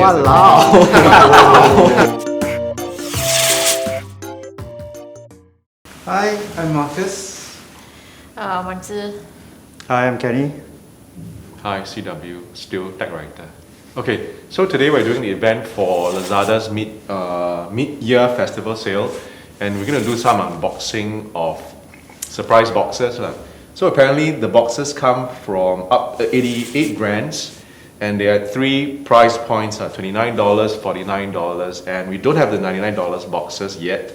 Walao! Hi, I'm Marcus. Hi, I'm Kenny. Hi, CW, still tech writer. Okay, so today we're doing the event for Lazada's mid-year festival sale, and we're going to do some unboxing of surprise boxes. So apparently the boxes come from up 88 brands, and there are 3 price points, $29, $49, and we don't have the $99 boxes yet.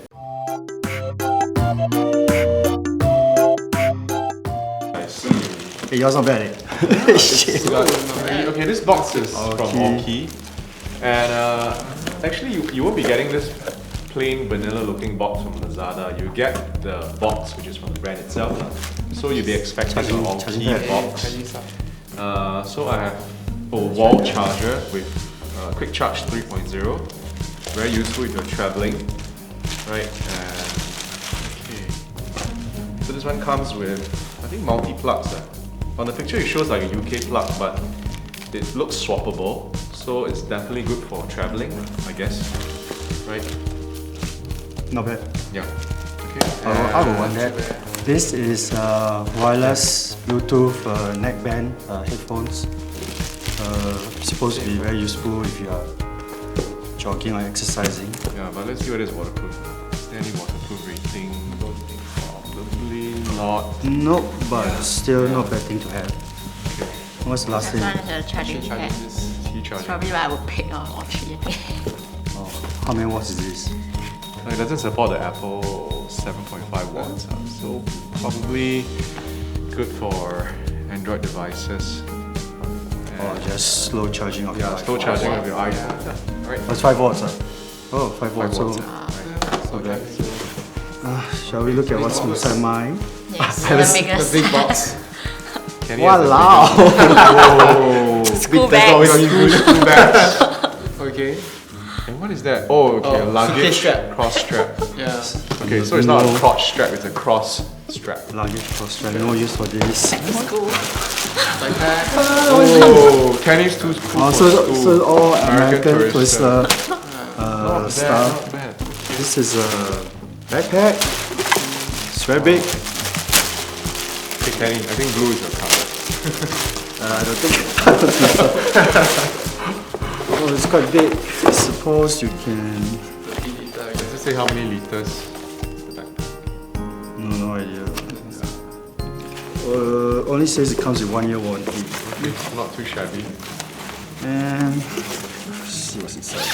Hey, yours not bad, eh? Shit. Okay, this box is from Orky, and actually you won't be getting this plain vanilla looking box from Lazada. You get the box which is from the brand itself, so you'll be expecting an Orky box. So I have a wall charger with quick charge 3.0, very useful if you're traveling, right? And okay, so this one comes with, I think, multi-plugs. On the picture it shows like a UK plug, but it looks swappable, so it's definitely good for traveling, I guess, right? Not bad. Yeah. Okay. I will want that. This is wireless Bluetooth neckband headphones. Supposed to be very useful if you are jogging or exercising. Yeah, but let's see whether it's waterproof. Is there any waterproof rating? Probably not. Nope, but still not bad thing to have. Okay. What's the last thing? This one is a charging pad. It's probably what I would pick or three. Oh, how many watts is this? It doesn't support the Apple 7.5 watts, so probably good for Android devices. Or just slow charging of your iPhone. Slow charging of your iPhone. Yeah. Right. That's 5 watts. Oh, 5 watts. Shall we look at what's inside mine? Yes, the big box. Walao! School bags. School bags. Okay. And what is that? Oh, okay, a luggage strap. cross strap. Yeah. Okay, so it's not a crotch strap, it's a cross strap. Luggage cross strap, no use for this. School. Like that. Oh, Kenny's too cool for school. So all American Tourister Not stuff. Not bad. This is a backpack. It's very big. Okay, Kenny, I think blue is your color. I don't think. Oh, it's quite big. I suppose you can. Does it say how many liters? No idea. Only says it comes with 1 year warranty. Not too shabby. And let's see what's inside.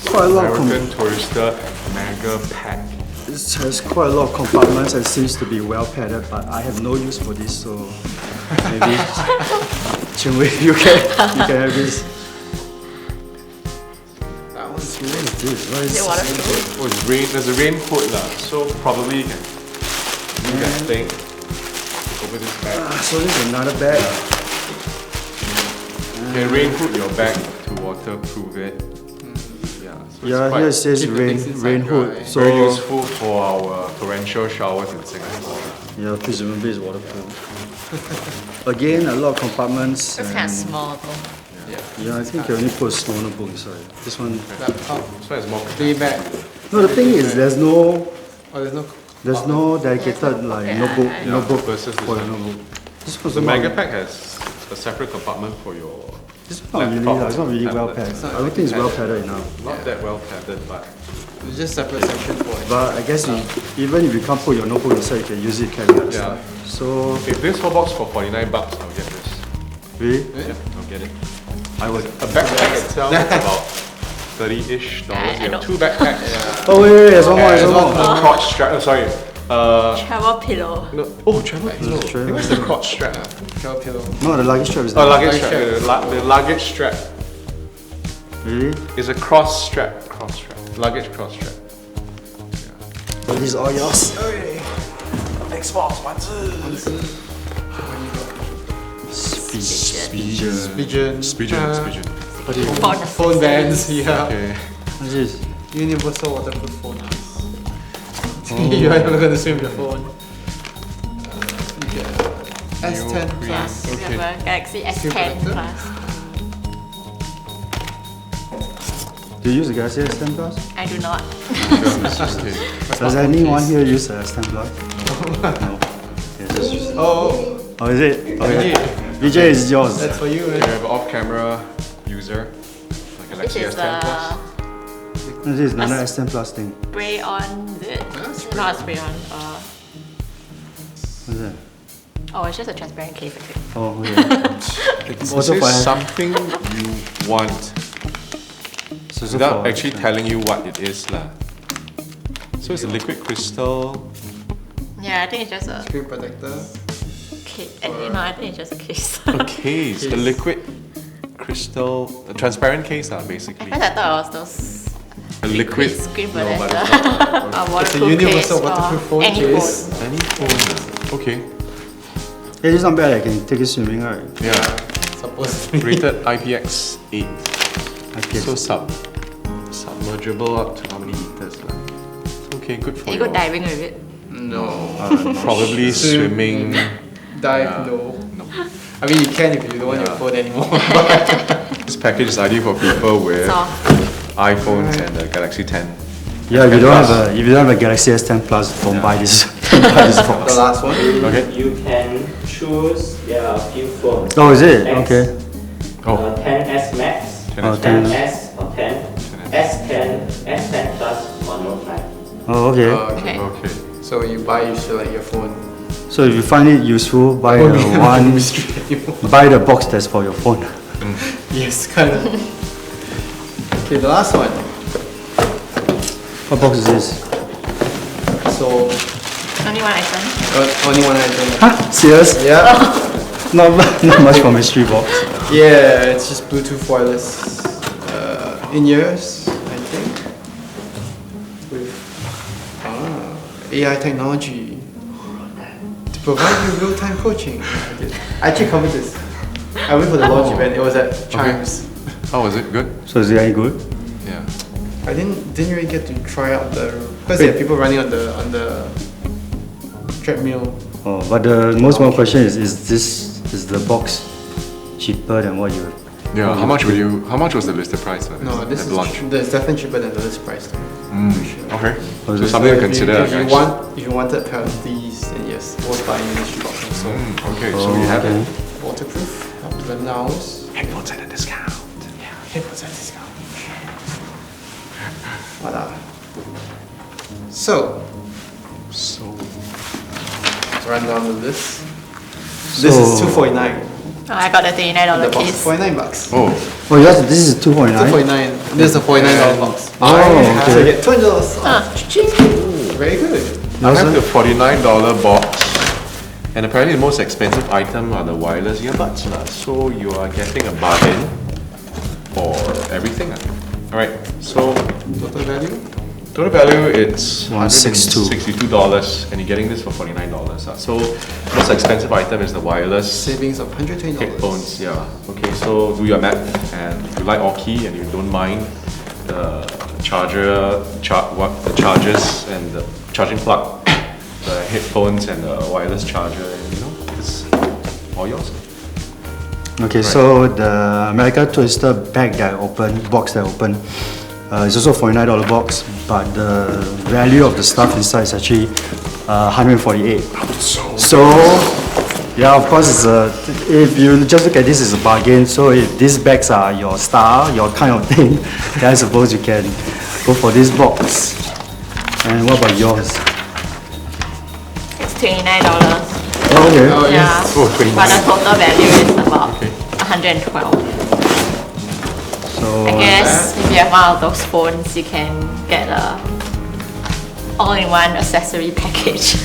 Quite a lot of American Tourister Mega Pack. It has quite a lot of compartments and seems to be well padded, but I have no use for this, so maybe Chinwei, you can have this. That one's What is this? What Is is it waterproof? Oh, it's rain. There's a rain hood so probably you can move that thing over this bag. So this is another bag. You can rain hood your bag to waterproof it. So Yeah, it's here it says keep the rain things inside hood. dry. So very useful for our torrential showers in Singapore. yeah, presumably it's waterproof. Again, a lot of compartments. It's kind of and- small though. Yeah, I think you only put a small notebook inside. This one. laptop. So it's more Day bag. No, the thing is, there's no There's no dedicated like Yeah, notebook versus this for the one. notebook. This was The not- Mega Pack has a separate compartment for your. This is not really, it's not really well tablet. padded. I don't think it's well padded enough. Not that well padded, but It's just separate section for it. But I guess even if you can't put your notebook inside, you can use it carry and Yeah. stuff. So if this whole box for $49, I'll get this. really, Yeah, I'll get it. I would. A backpack itself is about $30-ish. Yeah, I You have don't- 2 backpacks. Oh wait, there's one more, And there's one more. a crotch strap. Oh, sorry. Travel pillow. No. Oh, travel pillow. Travel Hey, where's the crotch strap? Travel pillow. No, the luggage strap is Oh, there. luggage Luggage strap. The luggage strap Really? is a cross strap. Luggage cross strap. But these are all yours. Xbox 1 Pigeon. What do you Phone bands, yeah. Okay. What's this? Universal waterproof phone. You're never gonna swim your phone. You get S10 New Yeah, Plus. we have a Galaxy Screen S10 protector? Plus. Do you use the Galaxy S10 Plus? I do not. Okay. Does anyone here use a S10 Plus? No. Yeah, just use it. Oh, Oh, is it? Okay. VJ, VJ is yours. that's for you, We man. have an off-camera user, like This Galaxy is S10 Plus. This is another S10 Plus thing. spray on, is it? spray Not spray on. What is it? Oh, it's just a transparent case, I think. Oh, yeah. This Also is for- something you want So without for- actually telling you what it is lah. So it's a liquid crystal. Yeah, I think it's just a Screen protector. case. No, I think it's just a case. A case, the liquid crystal, the transparent case lah, basically. First I thought it was those A liquid. screen No, but protector. it's not. A It's a waterproof universal case waterproof for phone any case. phone. Any phone lah. Okay. Hey, this is not bad. I can take it swimming, right? Yeah. Supposed to be. Rated IPX8. Okay. So submergible up to how many liters lah? Okay, good for Can you you. go diving with it? No. Probably swimming. Dive, no. I mean, you can if you don't want your phone anymore. This package is ideal for people with Soft. iPhones and the Galaxy 10. Yeah, if you don't Plus. have a Galaxy S10 Plus, don't buy this. Don't buy this The box. last one. Okay. You can choose, there are a few phones. Oh, is it? X, Okay. Oh, 10s Max, 10s 10s or 10, S10, S10 Plus or Note 9. Oh, okay. Okay. okay. So you buy, you should like your phone. So if you find it useful, buy Won't the be one. mystery anymore. Buy the box that's for your phone. Yes, kind of. Okay, the last one. What box is this? So, Only one item. only one item. Huh? Serious? Yeah. Not much for mystery box. Yeah, it's just Bluetooth wireless in-ears, I think. With AI technology to provide you real-time coaching. I actually covered this. I went for the launch event. It was at Chimes. How was it? Good? So is it any good? Yeah. I didn't really get to try out the because there are people running on the treadmill. Oh, but the most important question is the box cheaper than what you? Yeah. How much was the listed price? No, this at is launch? it's definitely cheaper than the list price. Okay. Oh, is So it? something to If you- consider, If you guys. if you wanted a pair of these, then yes, worth buying this box also. Okay, so we have okay. it. Waterproof, up to the nose. Headphones at a discount. Yeah, headphones at discount. Voila. So, So let's run down the list. This is So- $249. Oh, I got the The $39 box is case. $49. oh, Oh, yes, this is 249. $249. This is a $49 box. Oh, So you okay. get $200 off. Ah, Very good. I have the $49 box, and apparently the most expensive item are the wireless earbuds lah. So you are getting a bargain for everything lah. All right, so Total value? total value it's $162. $162, and you're getting this for $49 lah. So most expensive item is the wireless Savings of $120. headphones. Yeah. Okay, so do your math, and if you like Orki and you don't mind the charger, the chargers and the charging plug, the headphones and the wireless charger, and it's all yours. Okay, so the America Twister bag that I opened, box that I opened, is also $49 box, but the value of the stuff inside is actually $148. So, yeah, of course, if you just look at this, it's a bargain. So if these bags are your style, your kind of thing, then I suppose you can go for this box. And what about yours? It's $29. Oh, okay. Oh, Yeah. yes. Oh, 29. But the total value is about Okay. 112. So, I guess if you have one of those phones, you can get a all-in-one accessory package.